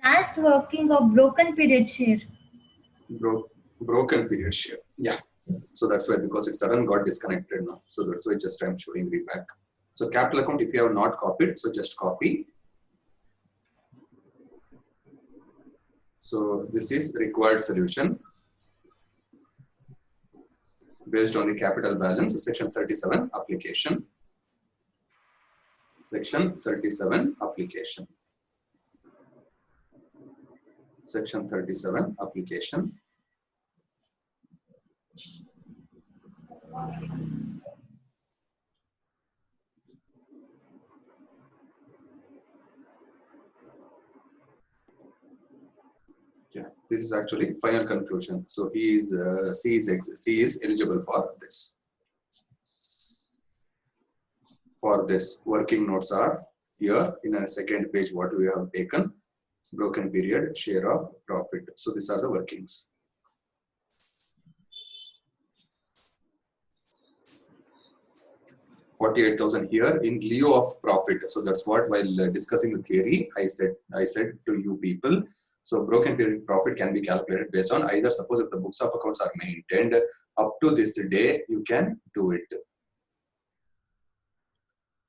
Past working or broken period share. Broken period share. Yeah. So that's why, because it suddenly got disconnected now. So that's why just I'm showing it back. So capital account, if you have not copied, so just copy. So this is required solution based on the capital balance, section 37 application. Section 37 application. Section 37 application. Yeah, this is actually final conclusion. So he is C is eligible for this. For this, working notes are here in a second page. What we have taken, broken period, share of profit. So these are the workings. $48,000 here in lieu of profit. So that's what, while discussing the theory, I said to you people. So broken period profit can be calculated based on either, suppose if the books of accounts are maintained up to this day, you can do it.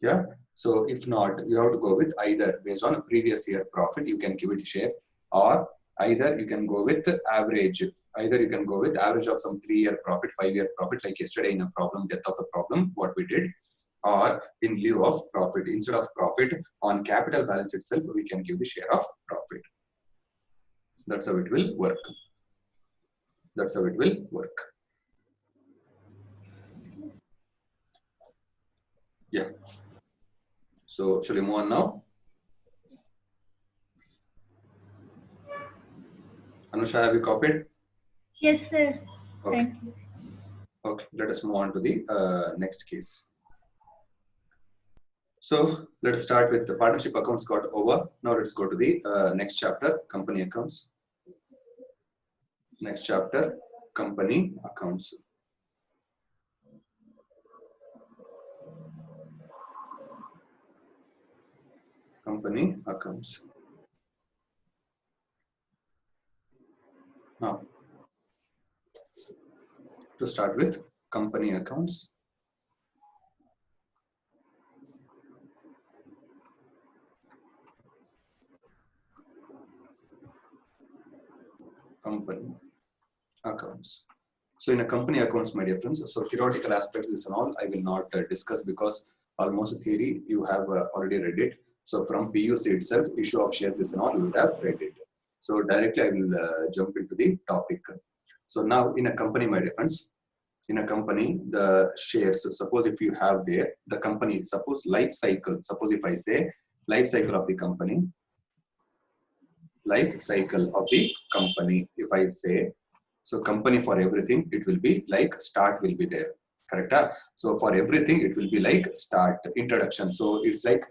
Yeah. So if not, you have to go with either based on previous year profit, you can give it share, or either you can go with average. Either you can go with average of some 3-year profit, 5-year profit, like yesterday in a problem, death of a problem, what we did, or in lieu of profit. Instead of profit, on capital balance itself, we can give the share of profit. That's how it will work. That's how it will work. Yeah. So shall we move on now? Anusha, have you copied? Yes, sir. Okay. Thank you. Okay, let us move on to the next case. So let's start with the partnership accounts got over. Now let's go to the next chapter, company accounts. Next chapter, company accounts. Company accounts. Now, to start with, company accounts. Company accounts. So in a company accounts, my dear friends, so theoretical aspects, this and all, I will not discuss, because almost theory you have already read it. So from PUC itself, issue of shares, this and all, you would have read it. So directly I will jump into the topic. So now in a company, my dear friends, in a company, the shares, suppose if you have there, the company, suppose life cycle, suppose if I say life cycle of the company, life cycle of the company, if I say, so company for everything, it will be like start will be there, correct? So for everything, it will be like start, introduction. So it's like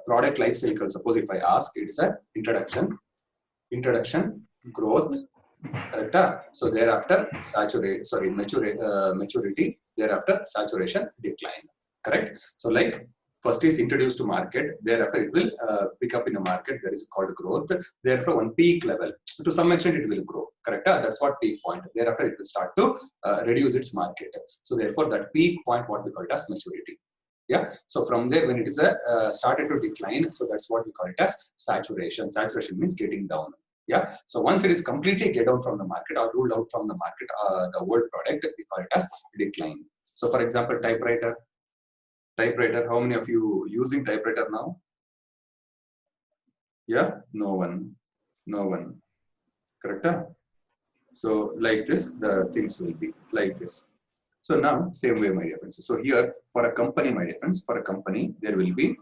product life cycle. Suppose if I ask, it's a introduction, growth, correct? So thereafter maturity, thereafter saturation, decline, correct? So like first is introduced to market, thereafter it will pick up in a market, that is called growth. Therefore one peak level, to some extent it will grow, correct? That's what peak point. Thereafter it will start to reduce its market. So therefore that peak point, what we call it as maturity. Yeah. So from there, when it is started to decline, so that's what we call it as saturation. Saturation means getting down. Yeah. So once it is completely get down from the market or ruled out from the market, the old product, we call it as decline. So for example, typewriter. How many of you using typewriter now? Yeah, no one. Correct? So like this, the things will be like this. So now, same way, my dear friends. So here, for a company, my dear friends, for a company, there will be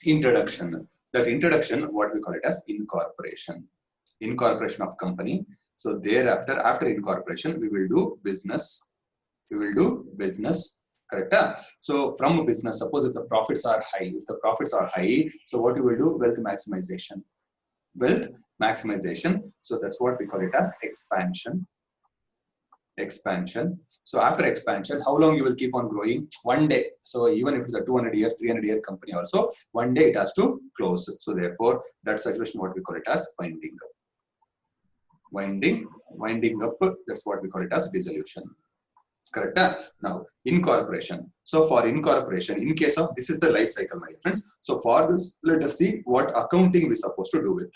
introduction. That introduction, what we call it as incorporation. Incorporation of company. So thereafter, after incorporation, we will do business. Correct? So from a business, suppose if the profits are high, so what you will do? Wealth maximization. So that's what we call it as expansion. expansion. So after expansion, how long you will keep on growing? One day. So even if it's a 200-year, 300-year company also, one day it has to close. So therefore, that situation, what we call it as winding up. Winding up, that's what we call it as dissolution. Correct? Now, incorporation. So for incorporation, in case of, this is the life cycle, my friends. So for this, let us see what accounting we're supposed to do with.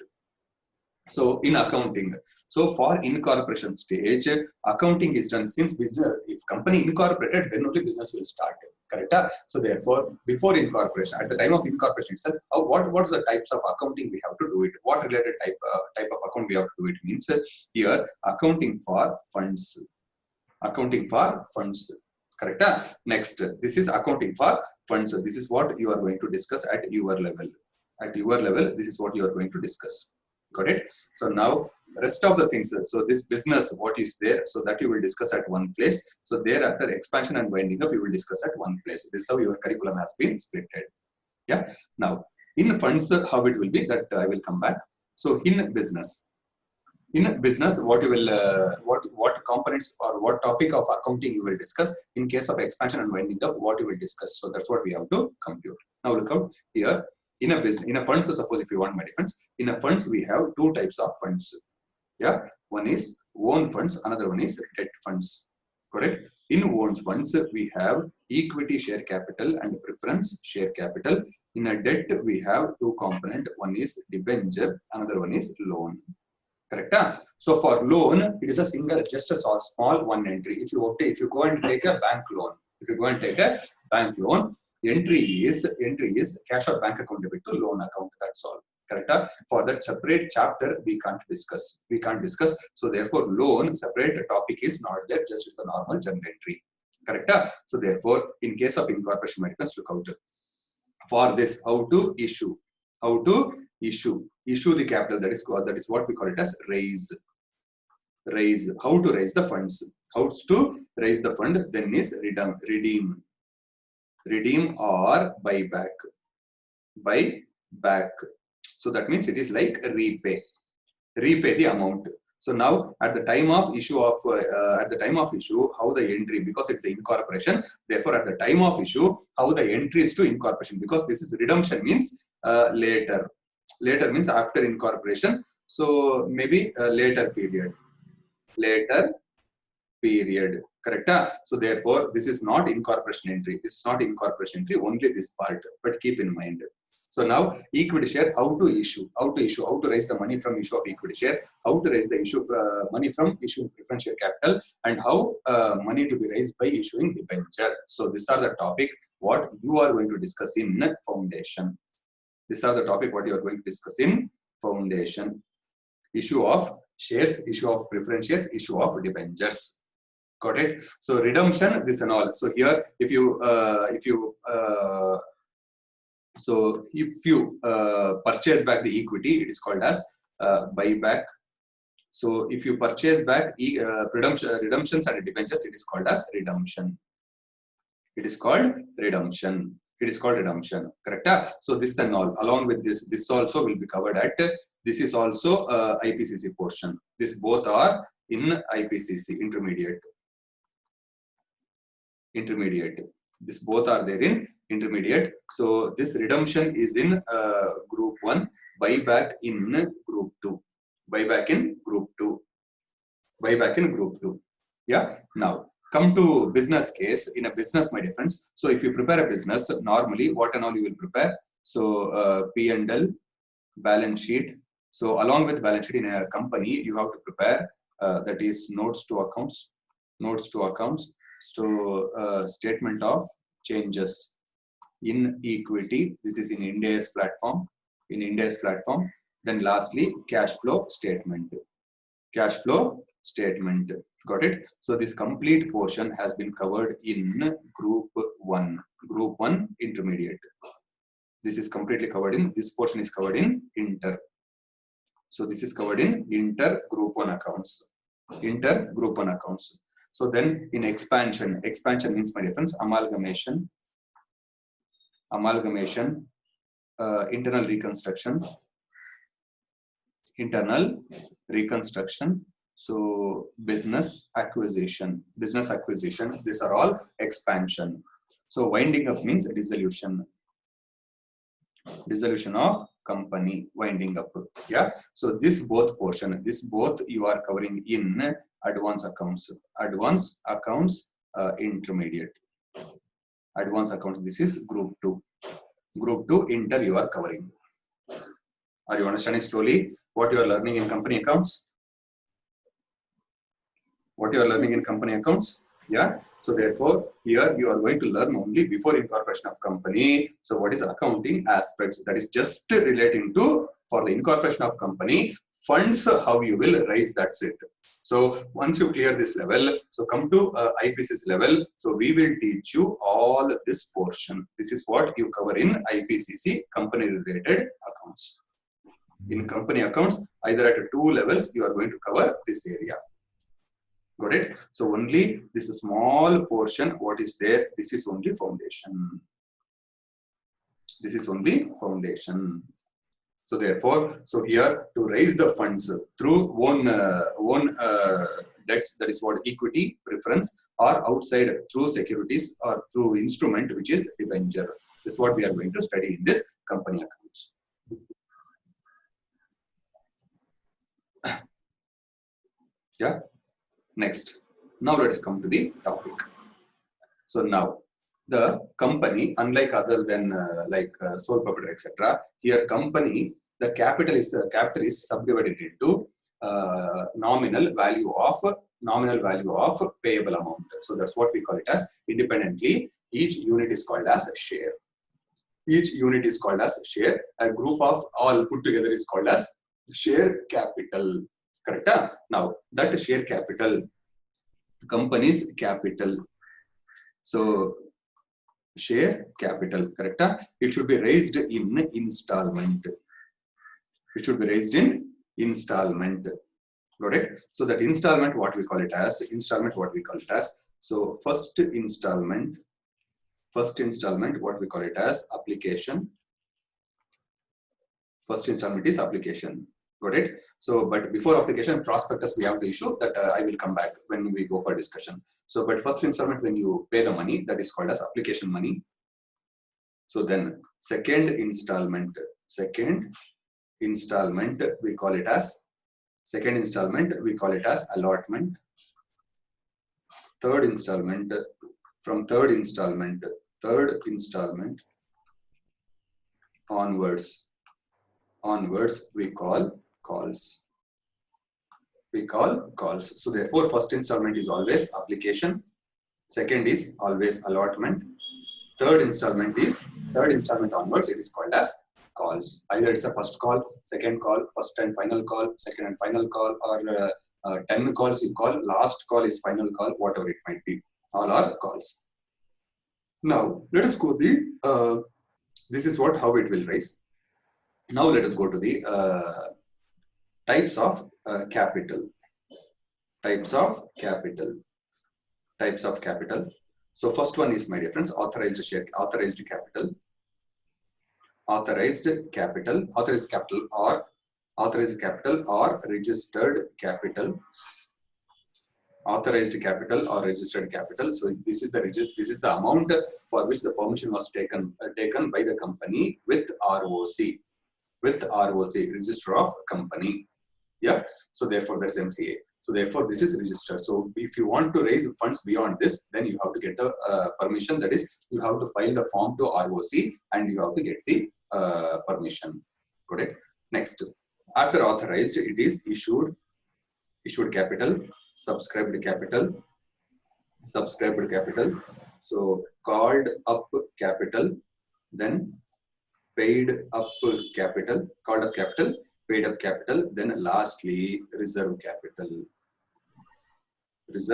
So in accounting, so for incorporation stage, accounting is done since business, if company incorporated, then only business will start. Correct? So therefore, before incorporation, at the time of incorporation itself, what is the types of accounting we have to do it? What related type of account we have to do it means here accounting for funds. Accounting for funds. Correct? Next, this is accounting for funds. This is what you are going to discuss at your level. At your level, this is what you are going to discuss. Got it? So now rest of the things. So this business, what is there? So that you will discuss at one place. So thereafter expansion and winding up, you will discuss at one place. This is how your curriculum has been splitted. Yeah. Now in funds, how it will be that I will come back. So in business, what you will what components or what topic of accounting you will discuss. In case of expansion and winding up, what you will discuss. So that's what we have to compute. Now look out here. In a business, in a funds, so suppose if you want my difference, in a funds we have two types of funds. Yeah, one is own funds, another one is debt funds. Correct? In own funds we have equity share capital and preference share capital. In a debt we have two component. One is debenture, another one is loan. Correct? So for loan, it is a single, just a small one entry. If you go and take a bank loan, entry is cash or bank account debit to loan account. That's all. Correct? For that separate chapter, we can't discuss. So therefore, loan separate topic is not there. Just it's a normal journal entry. Correct? So therefore, in case of incorporation, my friends, look out for this. How to issue the capital. That is what we call it as raise. How to raise the funds? How to raise the fund? Then is redeem or buy back. So that means it is like repay the amount. So now at the time of issue, how the entry, because it's incorporation, therefore at the time of issue, how the entry is to incorporation, because this is redemption means later means after incorporation. So maybe a later period. Correct? So therefore, this is not incorporation entry. This is not incorporation entry, only this part, but keep in mind. So now equity share, how to raise the money from issue of equity share, how to raise the issue of money from issuing preference share capital, and how money to be raised by issuing debenture. So these are the topic what you are going to discuss in foundation. These are the topic what you are going to discuss in foundation. Issue of shares, issue of preference shares, issue of debentures. Got it? So redemption, this and all. So here, if you purchase back the equity, it is called as buyback. So if you purchase back redemptions and debentures, it is called as redemption. It is called redemption. Correct? So this and all, along with this also will be covered at. This is also IPCC portion. This both are in IPCC intermediate. This both are there in intermediate. So this redemption is in group 1, buyback in group 2. Buyback in group 2. Yeah. Now come to business case. In a business, my difference. So if you prepare a business, normally what and all you will prepare. So P&L, balance sheet. So along with balance sheet in a company, you have to prepare that is notes to accounts. So statement of changes in equity. This is in Ind AS platform. Then lastly, cash flow statement. Got it? So this complete portion has been covered in group 1. Group 1 intermediate. This is completely covered in. This portion is covered in inter. So this is covered in inter group 1 accounts. So then in expansion means, my difference, amalgamation, internal reconstruction, So business acquisition, these are all expansion. So winding up means dissolution of company, winding up. Yeah. So this both portion, this both you are covering in advanced accounts, intermediate. Advanced accounts, this is group 2. Group 2 inter you are covering. Are you understanding slowly what you are learning in company accounts? What you are learning in company accounts? Yeah. So therefore, here you are going to learn only before incorporation of company. So what is accounting aspects? That is just relating to, for the incorporation of company, funds, how you will raise, that's it. So once you clear this level, so come to IPCC level. So we will teach you all this portion. This is what you cover in IPCC, company related accounts. In company accounts, either at 2 levels, you are going to cover this area. Got it? So only this small portion, what is there, this is only foundation. This is only foundation. So therefore, so here to raise the funds through own debts, that is what equity, preference, or outside through securities or through instrument, which is debenture. This is what we are going to study in this company accounts. Yeah. Next, now let us come to the topic. So now the company, unlike other than sole proprietor, etc., here company, the capital is subdivided into nominal value of payable amount. So that's what we call it as independently. Each unit is called as a share. Each unit is called as a share. A group of all put together is called as share capital. Correct? Now that share capital, company's capital. So share capital, correct? It should be raised in installment. It should be raised in installment. Got it? So that installment, what we call it as? So first installment, what we call it as? Application. First installment is application. Got it? So, but before application, prospectus we have to issue, that I will come back when we go for discussion. So, but first installment, when you pay the money, that is called as application money. So then second installment we call it as allotment. Third installment onwards we call calls. So therefore first installment is always application, second is always allotment, third installment onwards it is called as calls. Either it's a first call, second call, first and final call, second and final call, or 10 calls you call, last call is final call, whatever it might be, all are calls. Now let us go the this is how it will raise. Now let us go to the types of capital. So first one is, my dear friends, authorized capital or registered capital. Authorized capital or registered capital. So this is the amount for which the permission was taken by the company with ROC. Register of company. Yeah. So therefore that's MCA. So therefore this is registered. So if you want to raise funds beyond this, then you have to get the permission. That is, you have to file the form to ROC and you have to get the permission. Correct? Next, after authorized, it is issued capital, subscribed capital. So called up capital, then paid up capital, paid up capital, then lastly reserve capital. It's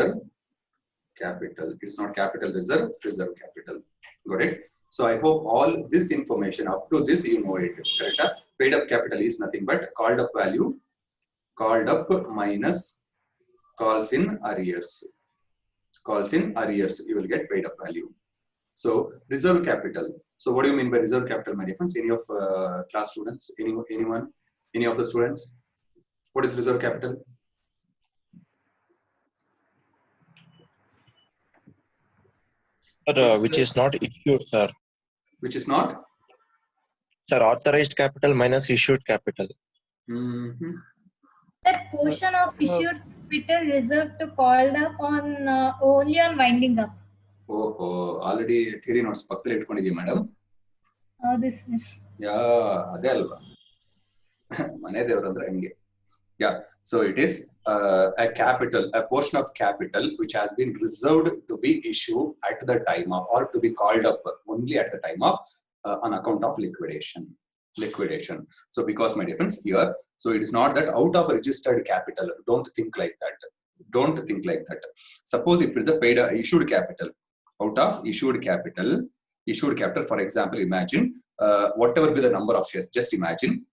not capital reserve capital. Got it? So I hope all this information up to this you know it. Correct? Paid up capital is nothing but called up value, minus calls in arrears. You will get paid up value. So reserve capital. So what do you mean by reserve capital, my dear friends? Any of class students? Anyone? Any of the students? What is reserve capital? Sir, which is not issued, sir. Which is not? Sir, authorized capital minus issued capital. Mm-hmm. That portion of issued capital reserved to called up on only on winding up. Oh, already theory notes pakkale ittukondidiya madam. This is. Yeah, ade alva. Mane devaru andre hange. Yeah, so it is a capital, a portion of capital which has been reserved to be issued at the time of, or to be called up only at the time of, on account of liquidation. So because my difference here, so it is not that out of registered capital. Don't think like that. Don't think like that. Suppose if it is a paid issued capital, out of issued capital, for example, imagine whatever be the number of shares. Just imagine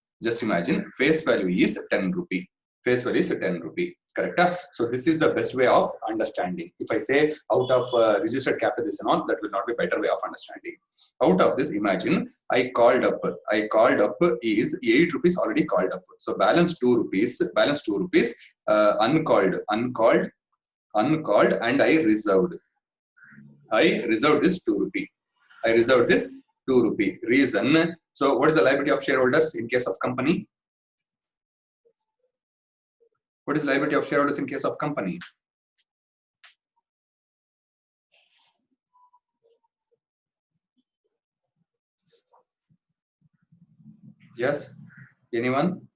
face value is 10 rupee. Face value is 10 rupee. Correct? So this is the best way of understanding. If I say out of registered capital this and all, that will not be a better way of understanding. Out of this, imagine I called up is 8 rupees already called up. So balance 2 rupees, uncalled, and I reserved this 2 rupee. Reason. So what is the liability of shareholders in case of company? What is liability of shareholders in case of company? Yes? Anyone?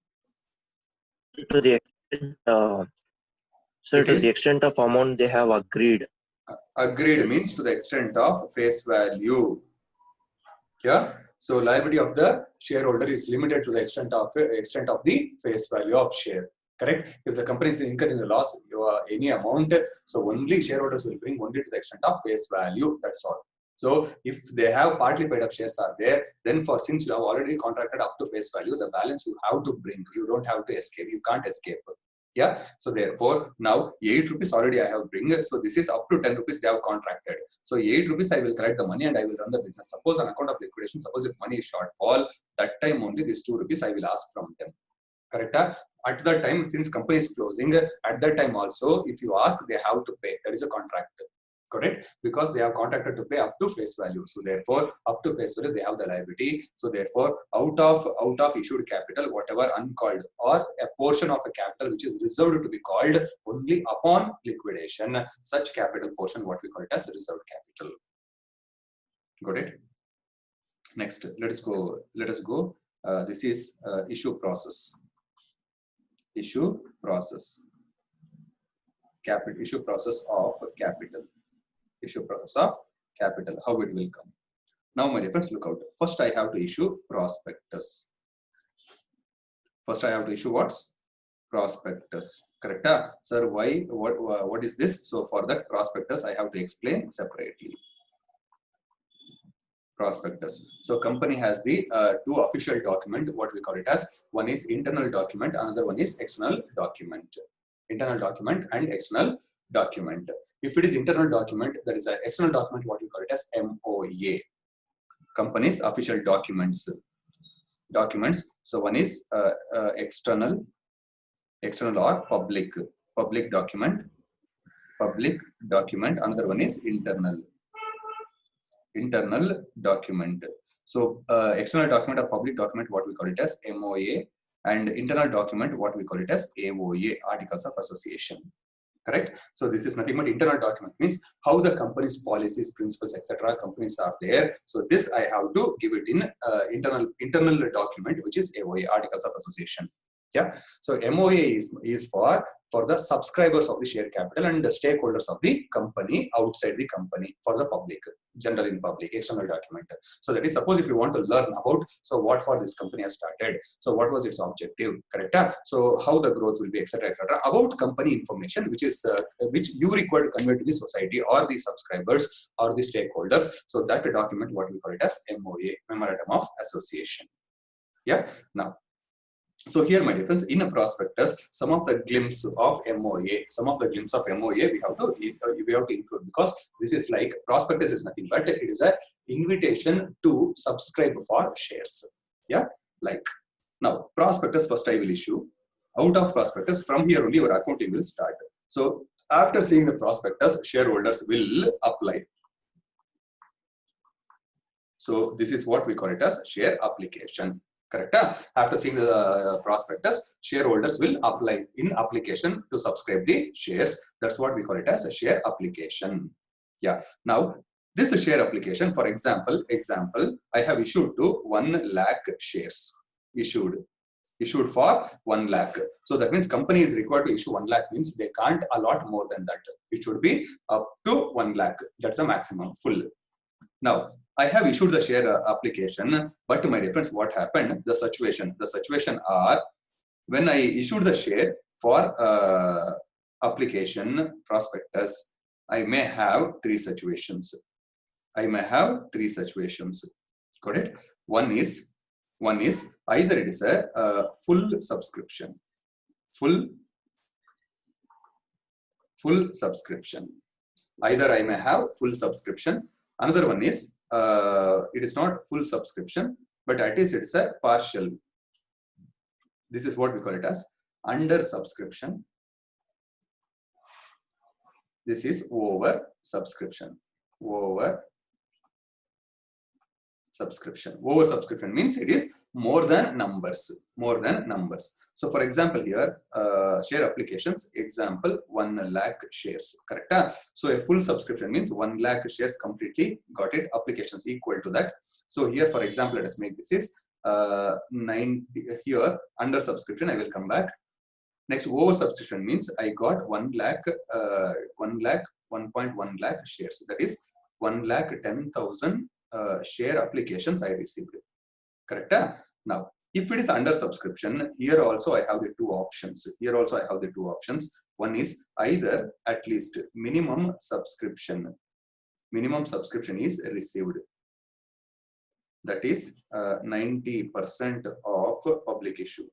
To the extent, the extent of amount they have agreed. Agreed means to the extent of face value. Yeah. So liability of the shareholder is limited to the extent of the face value of share. Correct? If the company is incurring the loss, any amount, so only shareholders will bring only to the extent of face value. That's all. So if they have partly paid up shares are there, then since you have already contracted up to face value, the balance you have to bring. You don't have to escape. You can't escape. Yeah. So therefore, now 8 rupees already I have bring. So this is up to 10 rupees they have contracted. So 8 rupees I will collect the money and I will run the business. Suppose on account of liquidation, suppose if money is shortfall, that time only this 2 rupees I will ask from them. Correct? At that time, since company is closing, at that time also, if you ask, they have to pay. That is a contract. Correct? Because they have contracted to pay up to face value. So therefore, up to face value, they have the liability. So therefore, out of issued capital, whatever uncalled or a portion of a capital which is reserved to be called only upon liquidation, such capital portion, what we call it as reserved capital. Got it? Next, let us go. This is issue process. Issue process of capital. How it will come. Now, my dear friends, look out. First, I have to issue prospectus. What? Prospectus. Correct? Sir, why? What is this? So for that prospectus, I have to explain separately. Prospectus. So company has the two official document, what we call it as. One is internal document, another one is external document. Internal document and external document. If it is internal document, that is an external document, what we call it as MOA. Company's official documents. So one is external or public document. Another one is internal document. So external document or public document, what we call it as MOA, and internal document, what we call it as AOA, Articles of Association. Correct? So this is nothing but internal document, means how the company's policies, principles, etc. companies are there. So this I have to give it in internal document, which is AOA, Articles of Association. Yeah. So MOA is for the subscribers of the share capital and the stakeholders of the company outside the company, for the public, general in public, external document. So that is, suppose if you want to learn about, so what for this company has started, so what was its objective, correct? So how the growth will be, etc., about company information, which is which you require to convey to the society or the subscribers or the stakeholders. So that document, what we call it as MOA, Memorandum of Association. Yeah. Now, so here, my difference in a prospectus, some of the glimpse of MOA, we have to include, because this is like prospectus is nothing but it is a invitation to subscribe for shares. Yeah, like now prospectus first I will issue. Out of prospectus, from here only your accounting will start. So after seeing the prospectus, shareholders will apply. So this is what we call it as share application. Correct? After seeing the prospectus, shareholders will apply in application to subscribe the shares. That's what we call it as a share application. Yeah. Now this share application, for example, I have issued to 1 lakh shares. Issued for 1 lakh. So that means company is required to issue 1 lakh, means they can't allot more than that. It should be up to 1 lakh. That's the maximum full. Now I have issued the share application, but my reference, what happened? The situation are, when I issued the share for application prospectus, I may have 3 situations. Got it? One is either it is a full subscription. Either I may have full subscription. Another one is it is not full subscription, but at least it's a partial. This is what we call it as under subscription. This is over subscription. Over subscription means it is more than numbers. So for example here, share applications, example 1 lakh shares. Correct? So a full subscription means 1 lakh shares completely. Got it? Applications equal to that. So here, for example, let us make this is 90. Here under subscription, I will come back. Next, over subscription means I got 1 lakh, 1.1 lakh shares. That is 1,10,000 share applications I received. Correct? Now, if it is under subscription, here also I have the 2 options. One is either at least minimum subscription is received. That is 90% of public issue.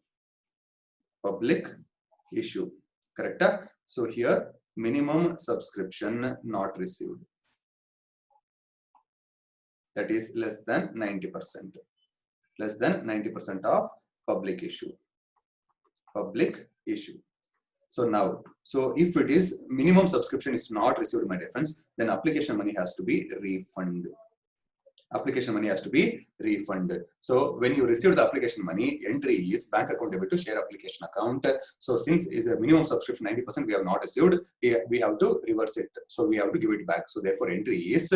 Correct? So here minimum subscription not received. That is less than 90%. Less than 90% of public issue. So now, if it is minimum subscription is not received, my dear friends, then application money has to be refunded. So when you receive the application money, entry is bank account debit to share application account. So since is a minimum subscription 90% we have not received, we have to reverse it. So we have to give it back. So therefore entry is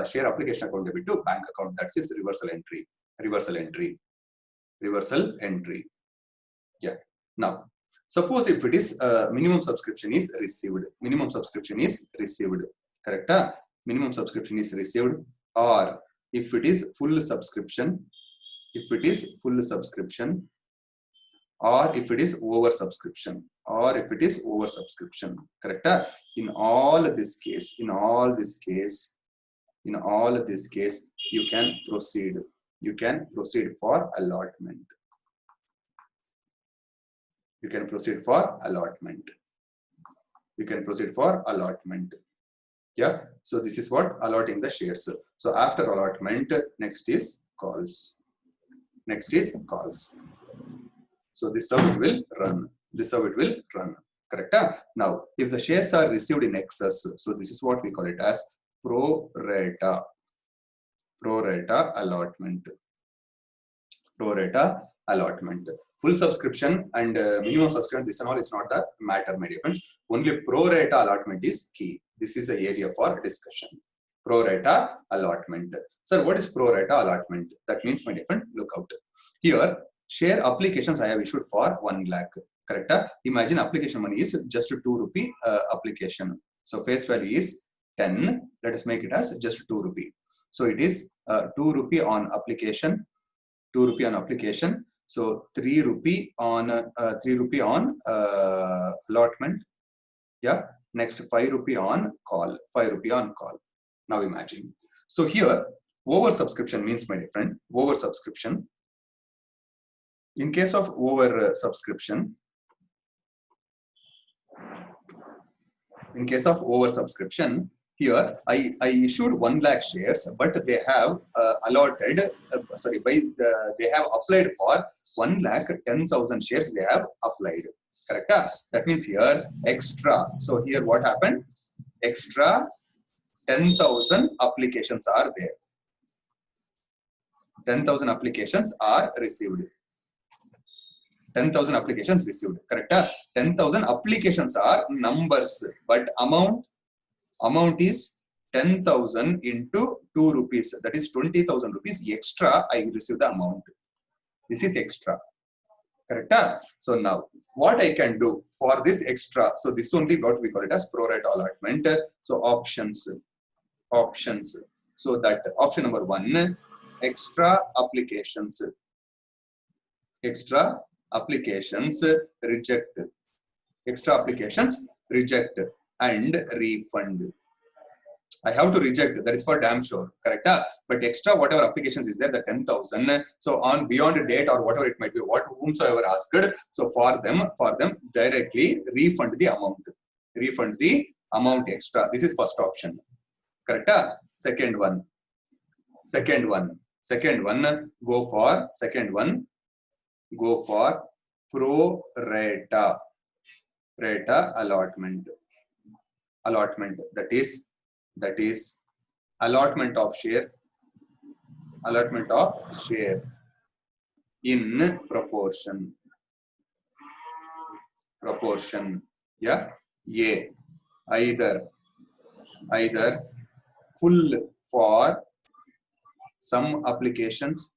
share application account debit to bank account. That's its reversal entry. Yeah. Now suppose if it is minimum subscription is received. Correct? Minimum subscription is received, or if it is full subscription, or if it is over subscription, correct? In all this case, you can proceed for allotment. Yeah, so this is what allotting the shares. So after allotment, next is calls. So this how it will run. Correct? Now, if the shares are received in excess, so this is what we call it as pro rata allotment. Full subscription and minimum subscription, this and all is not the matter, my dear friends. Only pro rata allotment is key. This is the area for discussion. Pro rata allotment. Sir, what is pro rata allotment? That means, my dear friend, look out. Here, share applications I have issued for 1 lakh. Correct? Imagine application money is just 2 rupee application. So face value is 10. Let us make it as just 2 rupee. So it is 2 rupee on application. So 3 rupee on allotment. Yeah. Next 5 rupee on call. Now imagine. So here over subscription means, my dear friend, over subscription. In case of over subscription, here I issued 1 lakh shares, but they have allotted. They have applied for 1,10,000 shares. They have applied. Correct? That means here extra. So here what happened? Extra 10,000 applications are there. 10,000 applications are received. 10,000 applications received. Correct? 10,000 applications are numbers, but amount is 10,000 into 2 rupees. That is 20,000 rupees extra. I receive the amount. This is extra. Correct? So now what I can do for this extra, so this only what we call it as pro rata allotment. So options. So that option number 1, extra applications reject, extra applications reject and refund. I have to reject, that is for damn sure, correct? But extra whatever applications is there, the 10,000, so on beyond a date or whatever it might be, whomsoever asked, so for them directly refund the amount extra. This is first option, correct? Second one, go for pro rata allotment. That is allotment of share in proportion. Yeah, either full for some applications,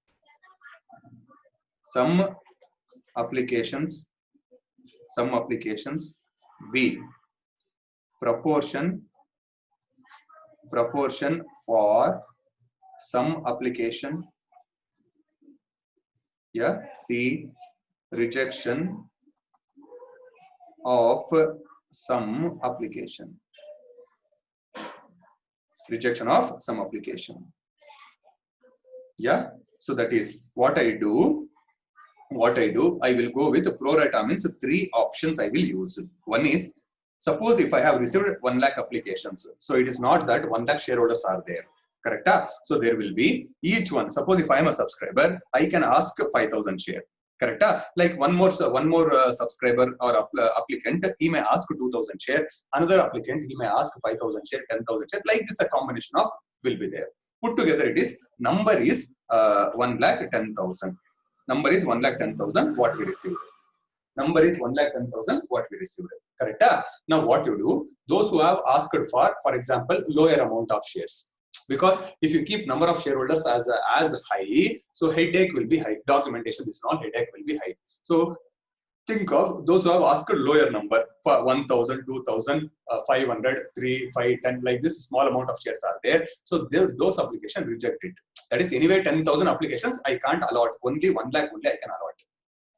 B, proportion for some application, yeah, C, rejection of some application. Yeah, so that is what I do. I will go with pro rata, means 3 options I will use. One is, suppose if I have received 1 lakh applications, so it is not that 1 lakh shareholders are there, correct? So there will be each one. Suppose if I am a subscriber, I can ask 5,000 share, correct? Like one more subscriber or applicant, he may ask 2,000 share. Another applicant, he may ask 5,000 share, 10,000 share. Like this, a combination of will be there. Put together, it is number is 1,10,000. Number is 1,10,000 what we received. Correct? Now what you do, those who have asked for example, lower amount of shares. Because if you keep number of shareholders as high, so headache will be high. Documentation is not, headache will be high. So think of those who have asked lower number for 1,000, 2,000, 500, 3, 5, 10, like this small amount of shares are there. So those applications rejected. That is anyway 10,000 applications I can't allot. Only 1 lakh only I can allot.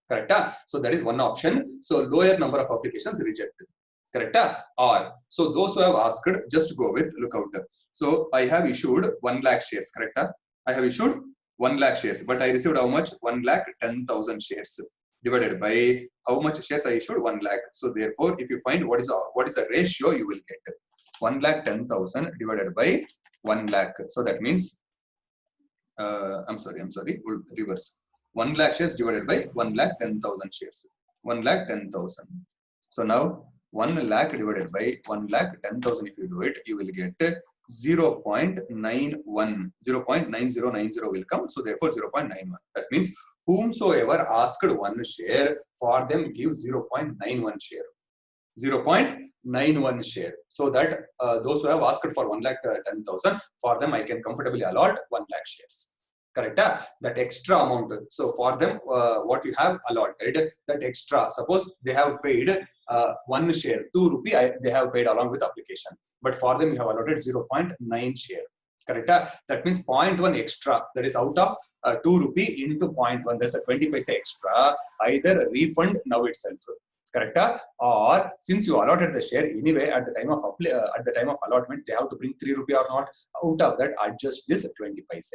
Correct? So that is one option. So lower number of applications rejected. Correct? Or so those who have asked, just go with lookout. So I have issued 1 lakh shares. Correct? I have issued 1 lakh shares, but I received how much? 1,10,000 shares divided by how much shares I issued? 1 lakh. So therefore, if you find what is the ratio, you will get 1,10,000 divided by 1 lakh. So that means I'm sorry, we'll reverse. 1 lakh shares divided by 1,10,000 shares. 1,10,000. So now 1 lakh divided by 1,10,000, if you do it, you will get 0.9090 will come. So therefore 0.91. That means whomsoever asked 1 share, for them give 0.91 share. 0.91 share. So that those who have asked for 1,10,000, for them I can comfortably allot 1 lakh shares. Correct? That extra amount. So for them, what you have allotted, that extra, suppose they have paid 1 share, 2 rupee, they have paid along with application. But for them, you have allotted 0.9 share. Correct? That means 0.1 extra. That is out of 2 rupee into 0.1. There's a 20 paise extra. Either refund now itself. Correct? Or since you allotted the share anyway at the time of allotment, they have to bring 3 rupee or not. Out of that, adjust this 20 paise.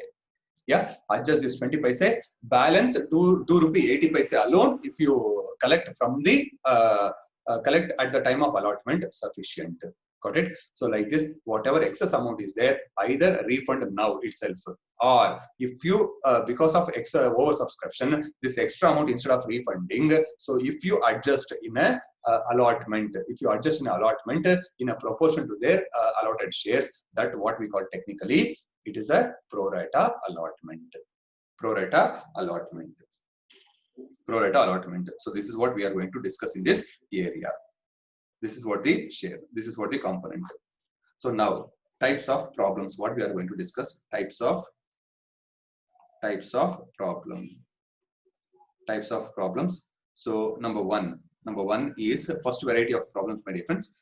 Yeah, adjust this 20 paise. Balance 2 rupee 80 paise alone. If you collect from the collect at the time of allotment, sufficient. Got it? So like this, whatever excess amount is there, either refund now itself, or if you because of oversubscription, this extra amount instead of refunding, so if you adjust in a allotment, in a proportion to their allotted shares, that what we call technically, it is a pro rata allotment. Pro rata allotment. Pro rata allotment. So this is what we are going to discuss in this area. This is what the share. This is what the component. So now types of problems. What we are going to discuss? Types of problem. Types of problems. So number one is first variety of problems, my dear friends.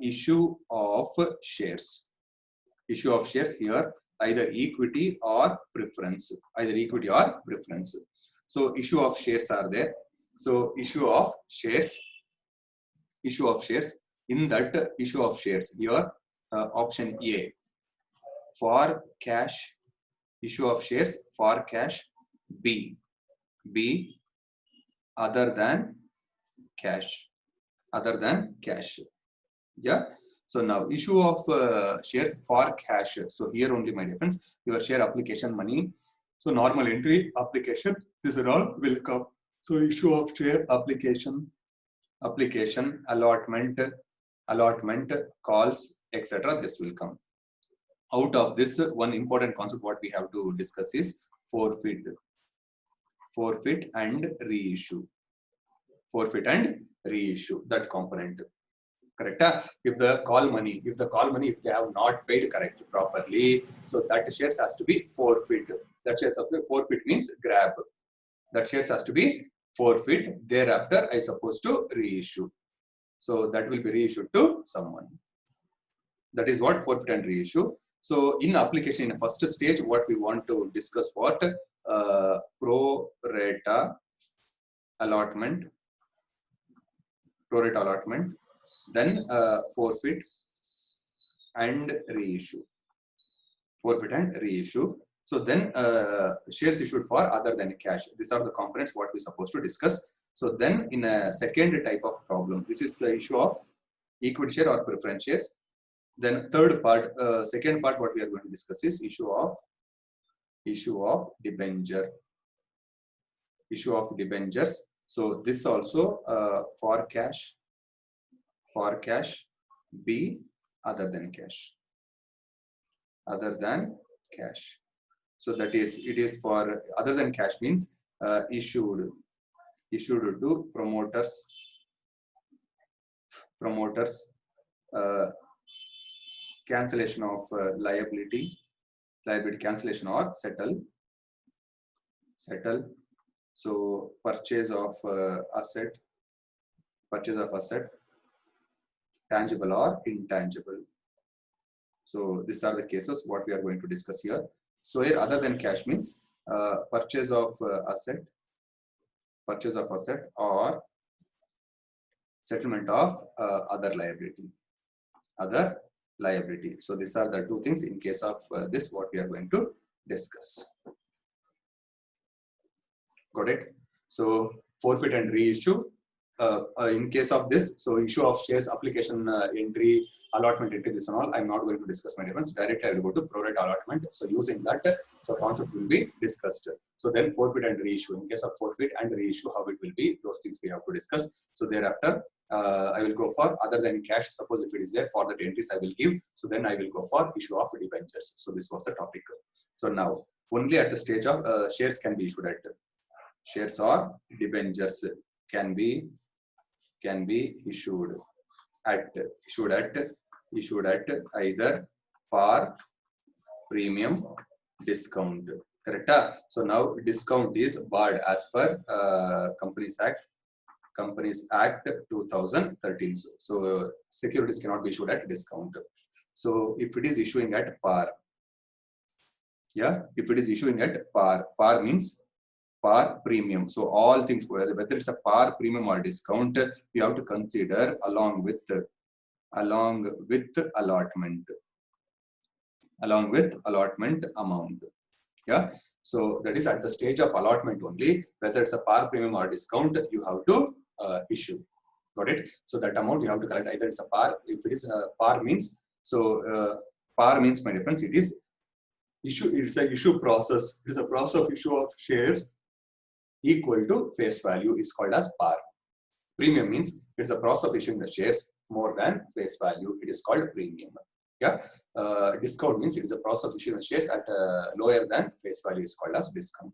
Issue of shares. Issue of shares here, either equity or preference. Either equity or preference. So issue of shares are there. So issue of shares. In that issue of shares here, option A, for cash. Issue of shares for cash. B, other than cash. Yeah. So now issue of shares for cash. So here only, my dear friends, your share application money. So normal entry application, this and all will come. So issue of share application, allotment, calls, etc. This will come. Out of this, one important concept what we have to discuss is forfeit and reissue. That component. Correct. If the call money, if they have not paid correctly properly, so that shares has to be forfeit. That shares of the forfeit means grab. That shares has to be forfeit. Thereafter, I supposed to reissue. So that will be reissued to someone. That is what forfeit and reissue. So in application, in the first stage, what we want to discuss what pro rata allotment. Then forfeit and reissue. So then shares issued for other than cash. These are the components what we're supposed to discuss. So then in a second type of problem, this is the issue of equity share or preference shares. Then third part, second part, what we are going to discuss is issue of debenture. Issue of debentures. So this also for cash. B, other than cash. So that is, it is for other than cash means issued to promoters, cancellation of liability cancellation or settle. So purchase of asset, tangible or intangible. So these are the cases what we are going to discuss here. So here other than cash means purchase of asset or settlement of other liability. So these are the two things in case of this what we are going to discuss. Got it? So forfeit and reissue. In case of this, so issue of shares application entry, allotment entry, this and all, I'm not going to discuss, my difference. Directly I will go to pro rata allotment. So using that, so concept will be discussed. So then forfeit and reissue. In case of forfeit and reissue, how it will be, those things we have to discuss. So thereafter, I will go for other than cash. Suppose if it is there, for that entries I will give. So then I will go for issue of debentures. So this was the topic. So now only at the stage of shares can be issued at. Shares or debentures can be issued at either par, premium, discount. Correct? So now discount is barred as per Companies Act 2013. So securities cannot be issued at discount. So if it is issuing at par, yeah, if it is issuing at par means par, premium. So all things, whether it's a par, premium or discount, we have to consider along with allotment amount. Yeah. So that is at the stage of allotment only, whether it's a par, premium or discount, you have to issue. Got it? So that amount you have to collect, either it's a par. If it is a par means, so par means, my difference, it is issue. It's a issue process. It is a process of issue of shares equal to face value is called as par. Premium means it's a process of issuing the shares more than face value. It is called premium. Yeah, discount means it is a process of issuing shares at lower than face value is called as discount.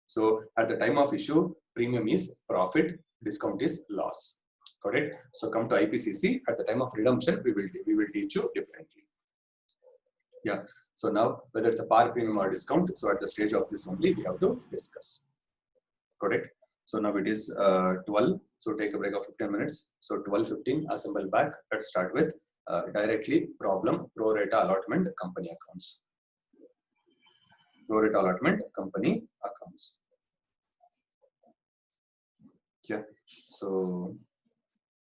So at the time of issue, premium is profit, discount is loss. Correct. So come to IPCC. At the time of redemption, we will teach you differently. Yeah. So now whether it's a par premium or discount, so at the stage of this only we have to discuss. Correct. So now it is 12. So take a break of 15 minutes. So 12:15, assemble back. Let's start with directly problem pro rata allotment company accounts. Pro rata allotment company accounts. Yeah. So